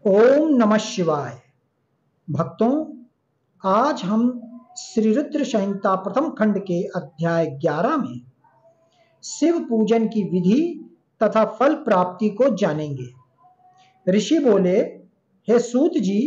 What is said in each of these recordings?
ओम नमः शिवाय। भक्तों, आज हम श्री रुद्र संहिता प्रथम खंड के अध्याय 11 में शिव पूजन की विधि तथा फल प्राप्ति को जानेंगे। ऋषि बोले, हे सूत जी,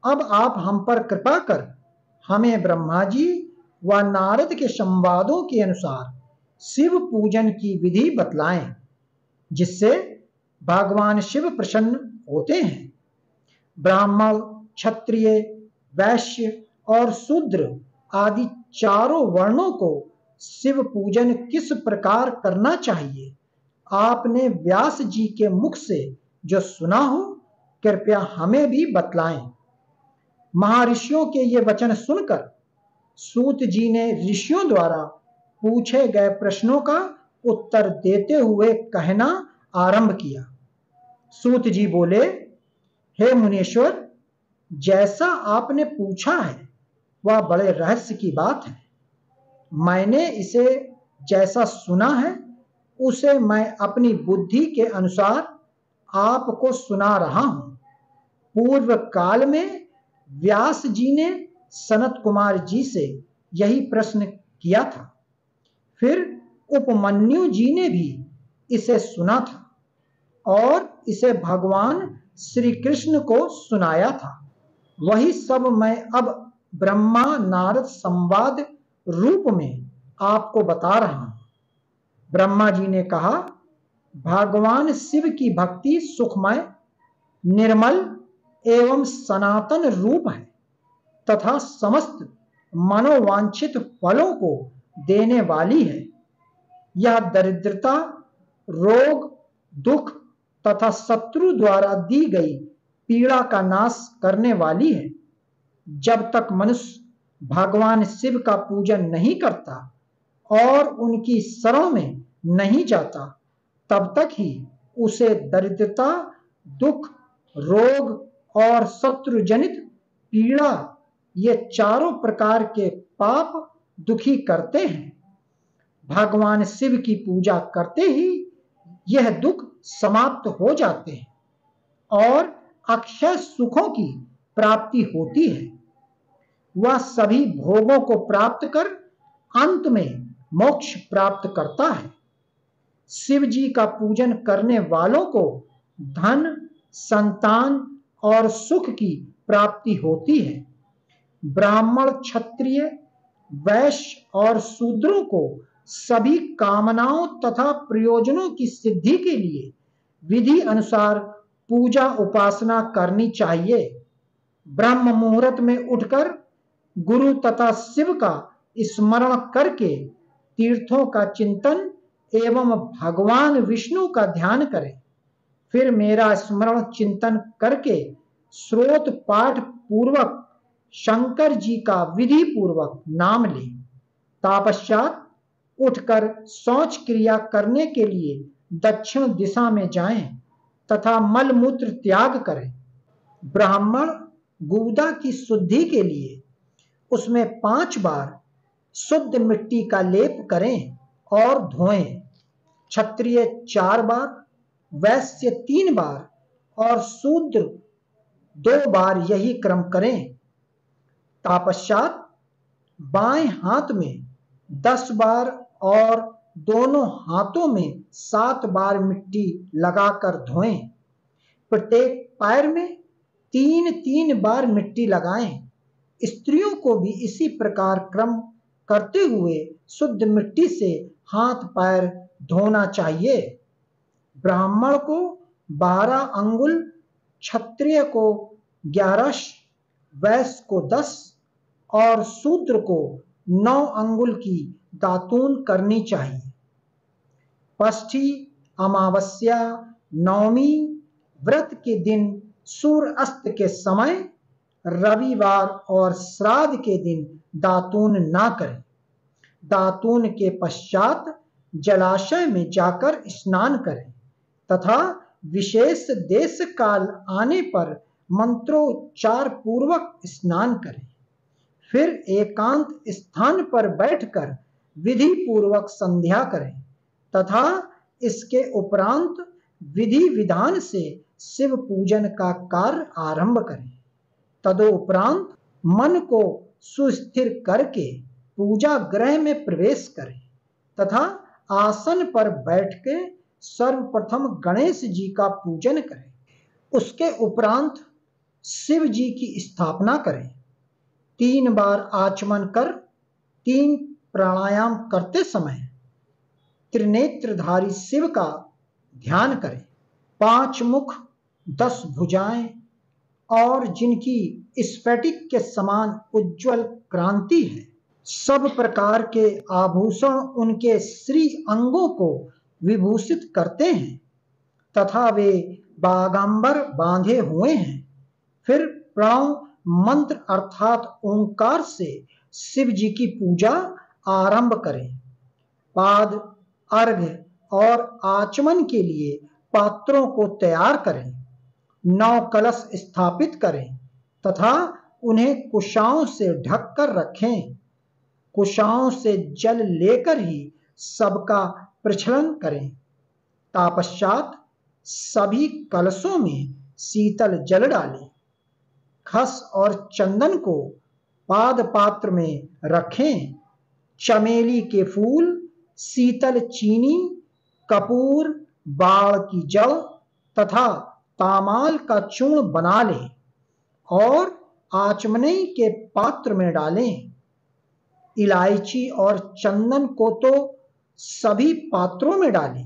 अब आप हम पर कृपा कर हमें ब्रह्मा जी व नारद के संवादों के अनुसार शिव पूजन की विधि बतलाएं, जिससे भगवान शिव प्रसन्न होते हैं। ब्राह्मण, क्षत्रिय, वैश्य और शूद्र आदि चारों वर्णों को शिव पूजन किस प्रकार करना चाहिए, आपने व्यास जी के मुख से जो सुना हो, कृपया हमें भी बतलाएं। महर्षियों के ये वचन सुनकर सूत जी ने ऋषियों द्वारा पूछे गए प्रश्नों का उत्तर देते हुए कहना आरंभ किया। सूत जी बोले, हे मुनीश्वर, जैसा आपने पूछा है वह बड़े रहस्य की बात है। मैंने इसे जैसा सुना है उसे मैं अपनी बुद्धि के अनुसार आपको सुना रहा हूं। पूर्व काल में व्यास जी ने सनत कुमार जी से यही प्रश्न किया था। फिर उपमन्यु जी ने भी इसे सुना था और इसे भगवान श्री कृष्ण को सुनाया था। वही सब मैं अब ब्रह्मा नारद संवाद रूप में आपको बता रहा हूं। ब्रह्मा जी ने कहा, भगवान शिव की भक्ति सुखमय, निर्मल एवं सनातन रूप है तथा समस्त मनोवांछित फलों को देने वाली है। यह दरिद्रता, रोग, दुख तथा शत्रु द्वारा दी गई पीड़ा का नाश करने वाली है। जब तक मनुष्य भगवान शिव का पूजन नहीं करता और उनकी शरण में नहीं जाता, तब तक ही उसे दरिद्रता, दुख, रोग और शत्रु जनित पीड़ा, ये चारों प्रकार के पाप दुखी करते हैं। भगवान शिव की पूजा करते ही यह दुख समाप्त हो जाते हैं और अक्षय सुखों की प्राप्ति होती है। वह सभी भोगों को प्राप्त कर अंत में मोक्ष प्राप्त करता है। शिव जी का पूजन करने वालों को धन, संतान और सुख की प्राप्ति होती है। ब्राह्मण, क्षत्रिय, वैश्य और शूद्रों को सभी कामनाओं तथा प्रयोजनों की सिद्धि के लिए विधि अनुसार पूजा उपासना करनी चाहिए। ब्रह्म मुहूर्त में उठकर गुरु तथा शिव का स्मरण करके तीर्थों का चिंतन एवं भगवान विष्णु का ध्यान करें। फिर मेरा स्मरण चिंतन करके श्रोत पाठ पूर्वक शंकर जी का विधि पूर्वक नाम लें। तत्पश्चात उठकर शौच क्रिया करने के लिए दक्षिण दिशा में जाएं तथा मल मूत्र त्याग करें। ब्राह्मण गुदा की शुद्धि के लिए उसमें 5 बार शुद्ध मिट्टी का लेप करें और धोएं। क्षत्रिय 4 बार, वैश्य 3 बार और शूद्र 2 बार यही क्रम करें। तत्पश्चात बाएं हाथ में 10 बार और दोनों हाथों में 7 बार मिट्टी लगाकर धोएं। प्रत्येक पैर में 3-3 बार मिट्टी लगाएं। स्त्रियों को भी इसी प्रकार क्रम करते हुए शुद्ध मिट्टी से हाथ पैर धोना चाहिए। ब्राह्मण को 12 अंगुल, क्षत्रिय को 11, वैश्य को 10 और शूद्र को 9 अंगुल की दातून करनी चाहिए। षष्ठी, अमावस्या, नवमी व्रत के दिन, सूर्य अस्त के समय, रविवार और श्राद्ध के दिन दातून ना करें। दातून के पश्चात जलाशय में जाकर स्नान करें तथा विशेष देश काल आने पर मंत्रोच्चार पूर्वक स्नान करें। फिर एकांत स्थान पर बैठकर विधि पूर्वक संध्या करें तथा इसके उपरांत विधि विधान से शिव पूजन का कार्य आरंभ करें। तदोपरांत मन को सुस्थिर करके पूजा गृह में प्रवेश करें तथा आसन पर बैठ के सर्वप्रथम गणेश जी का पूजन करें। उसके उपरांत शिव जी की स्थापना करें। 3 बार आचमन कर 3 प्राणायाम करते समय त्रिनेत्रधारी शिव का ध्यान करें। 5 मुख 10 भुजाएं और जिनकी स्फटिक के समान उज्ज्वल क्रांति है। सब प्रकार के आभूषण उनके श्री अंगों को विभूषित करते हैं तथा वे बागांबर बांधे हुए हैं। फिर प्रणव मंत्र अर्थात ओंकार से शिव जी की पूजा आरंभ करें। पाद अर्घ्य और आचमन के लिए पात्रों को तैयार करें। 9 कलश स्थापित करें तथा उन्हें कुशाओं से ढककर रखें। कुशाओं से जल लेकर ही सबका प्रक्षालन करें। तत्पश्चात सभी कलशों में शीतल जल डालें। खस और चंदन को पाद पात्र में रखें। चमेली के फूल, शीतल चीनी, कपूर, बाड़ की जड़ तथा तामाल का चूर्ण बना लें और आचमनी के पात्र में डालें। इलायची और चंदन को तो सभी पात्रों में डालें।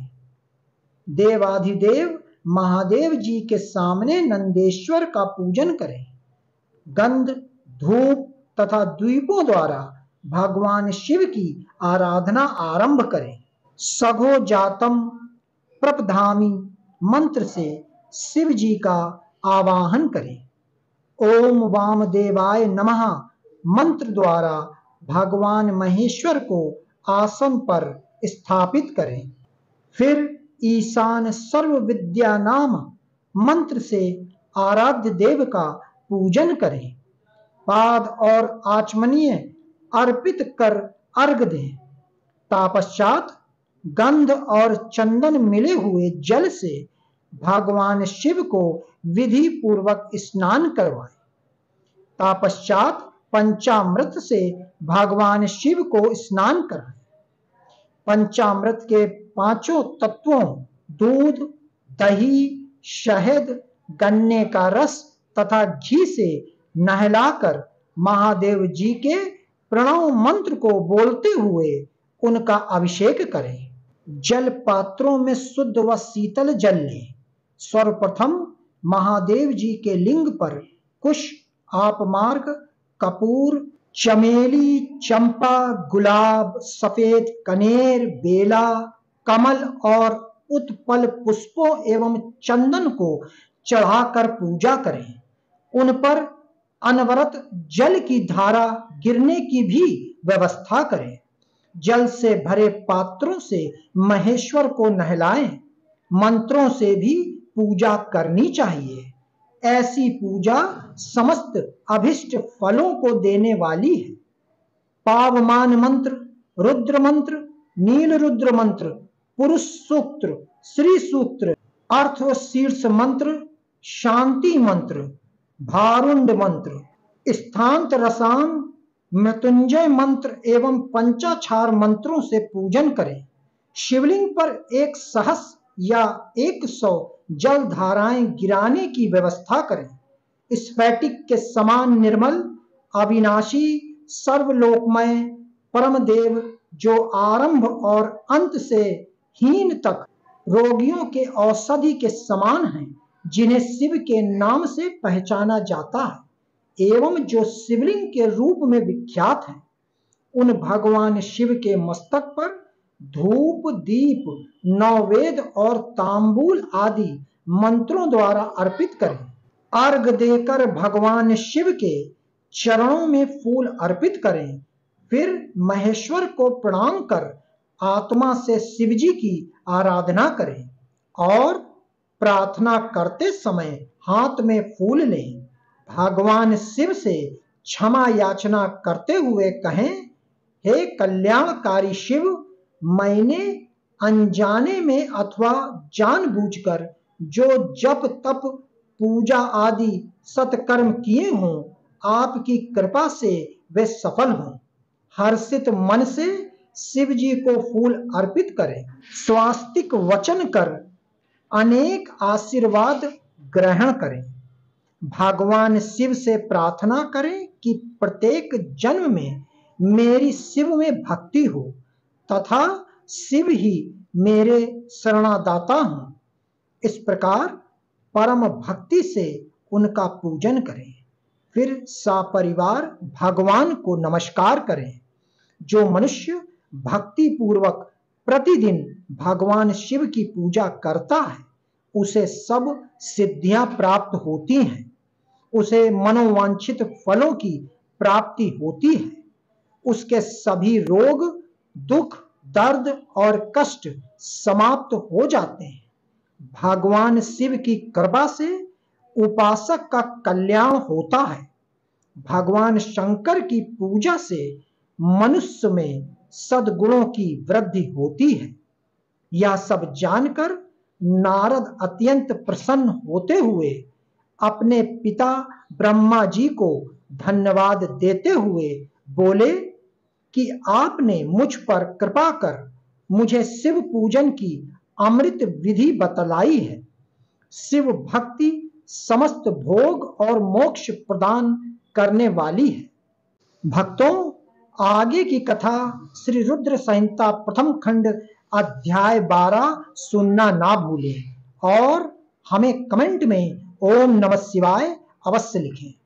देवाधिदेव महादेव जी के सामने नंदेश्वर का पूजन करें। गंध, धूप तथा द्वीपों द्वारा भगवान शिव की आराधना आरंभ करें। सघो जातम प्रपधामी मंत्र से शिव जी का आवाहन करें। ओम वामदेवाय नमः मंत्र द्वारा भगवान महेश्वर को आसन पर स्थापित करें। फिर ईशान सर्व विद्या नाम मंत्र से आराध्य देव का पूजन करें। पाद और आचमनीय अर्पित कर अर्घ दें। तत्पश्चात गंध और चंदन मिले हुए जल से भगवान शिव को विधि पूर्वक स्नान करवाएं। तत्पश्चात पंचामृत से भगवान शिव को स्नान कराएं। पंचामृत के 5 तत्वों दूध, दही, शहद, गन्ने का रस तथा घी से नहलाकर महादेव जी के प्रणव मंत्र को बोलते हुए उनका अभिषेक करें। जल पात्रों में शुद्ध व शीतल जल लें। सर्वप्रथम महादेव जी के लिंग पर कुश, आपमार्ग, कपूर, चमेली, चंपा, गुलाब, सफेद कनेर, बेला, कमल और उत्पल पुष्पों एवं चंदन को चढ़ाकर पूजा करें। उन पर अनवरत जल की धारा गिरने की भी व्यवस्था करें। जल से भरे पात्रों से महेश्वर को नहलाएं। मंत्रों से भी पूजा करनी चाहिए। ऐसी पूजा समस्त अभिष्ट फलों को देने वाली है। पावमान मंत्र, रुद्र मंत्र, नील रुद्र मंत्र, पुरुष सूक्त, श्री सूक्त, अर्थ व शीर्ष मंत्र, शांति मंत्र, भारुंड मंत्र, स्थांत रसान, मृत्युंजय मंत्र एवं पंचाक्षर मंत्रों से पूजन करें। शिवलिंग पर 1 सहस्र या 100 जल धाराएं गिराने की व्यवस्था करें। स्फटिक के समान निर्मल, अविनाशी, सर्वलोकमय परम देव जो आरंभ और अंत से हीन तक रोगियों के औषधि के समान हैं, जिन्हें शिव के नाम से पहचाना जाता है एवं जो शिवलिंग के रूप में विख्यात हैं, उन भगवान शिव के मस्तक पर धूप, दीप, 9 वेद और तांबूल आदि मंत्रों द्वारा अर्पित करें। अर्घ देकर भगवान शिव के चरणों में फूल अर्पित करें। फिर महेश्वर को प्रणाम कर आत्मा से शिव जी की आराधना करें और प्रार्थना करते समय हाथ में फूल लें। भगवान शिव से क्षमा याचना करते हुए कहें, हे कल्याणकारी शिव, मैंने अनजाने में अथवा जानबूझकर जो जप तप पूजा आदि सत्कर्म किए हों, आपकी कृपा से वे सफल हों। हर्षित मन से शिव जी को फूल अर्पित करें। स्वास्तिक वचन कर अनेक आशीर्वाद ग्रहण करें। भगवान शिव से प्रार्थना करें कि प्रत्येक जन्म में मेरी शिव में भक्ति हो तथा शिव ही मेरे शरणादाता हों। इस प्रकार परम भक्ति से उनका पूजन करें। फिर सपरिवार भगवान को नमस्कार करें। जो मनुष्य भक्ति पूर्वक प्रतिदिन भगवान शिव की पूजा करता है, उसे सब सिद्धियां प्राप्त होती हैं, उसे मनोवांछित फलों की प्राप्ति होती है, उसके सभी रोग, दुख, दर्द और कष्ट समाप्त हो जाते हैं। भगवान शिव की कृपा से उपासक का कल्याण होता है। भगवान शंकर की पूजा से मनुष्य में सद्गुणों की वृद्धि होती है। यह सब जानकर नारद अत्यंत प्रसन्न होते हुए अपने पिता ब्रह्मा जी को धन्यवाद देते हुए बोले कि आपने मुझ पर कृपा कर मुझे शिव पूजन की अमृत विधि बतलाई है। शिव भक्ति समस्त भोग और मोक्ष प्रदान करने वाली है। भक्तों, आगे की कथा श्री रुद्र संहिता प्रथम खंड अध्याय 12 सुनना ना भूलें और हमें कमेंट में ओम नमः शिवाय अवश्य लिखें।